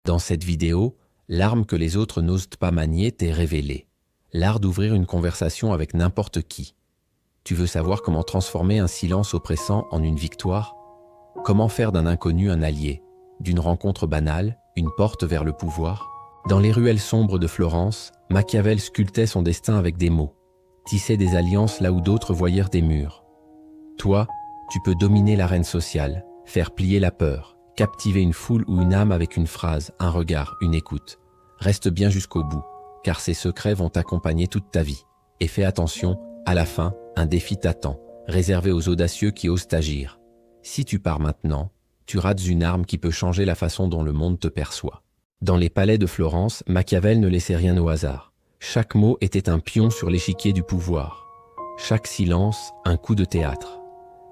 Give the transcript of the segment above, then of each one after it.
Dans cette vidéo, l'arme que les autres n'osent pas manier t'est révélée. L'art d'ouvrir une conversation avec n'importe qui. Tu veux savoir comment transformer un silence oppressant en une victoire? Comment faire d'un inconnu un allié? D'une rencontre banale, une porte vers le pouvoir? Dans les ruelles sombres de Florence, Machiavel sculptait son destin avec des mots, tissait des alliances là où d'autres voyèrent des murs. Toi, tu peux dominer l'arène sociale, faire plier la peur, captiver une foule ou une âme avec une phrase, un regard, une écoute. Reste bien jusqu'au bout, car ces secrets vont t'accompagner toute ta vie. Et fais attention, à la fin, un défi t'attend, réservé aux audacieux qui osent agir. Si tu pars maintenant, tu rates une arme qui peut changer la façon dont le monde te perçoit. Dans les palais de Florence, Machiavel ne laissait rien au hasard. Chaque mot était un pion sur l'échiquier du pouvoir. Chaque silence, un coup de théâtre.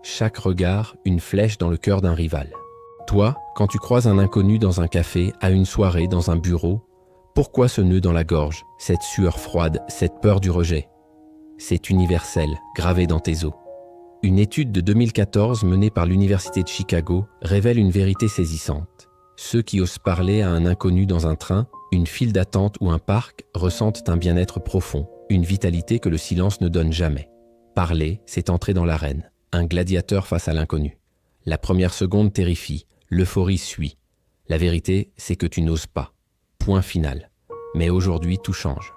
Chaque regard, une flèche dans le cœur d'un rival. Toi, quand tu croises un inconnu dans un café, à une soirée, dans un bureau, pourquoi ce nœud dans la gorge, cette sueur froide, cette peur du rejet? C'est universel, gravé dans tes os. Une étude de 2014 menée par l'Université de Chicago révèle une vérité saisissante. Ceux qui osent parler à un inconnu dans un train, une file d'attente ou un parc ressentent un bien-être profond, une vitalité que le silence ne donne jamais. Parler, c'est entrer dans l'arène, un gladiateur face à l'inconnu. La première seconde terrifie, l'euphorie suit. La vérité, c'est que tu n'oses pas. Point final. Mais aujourd'hui, tout change.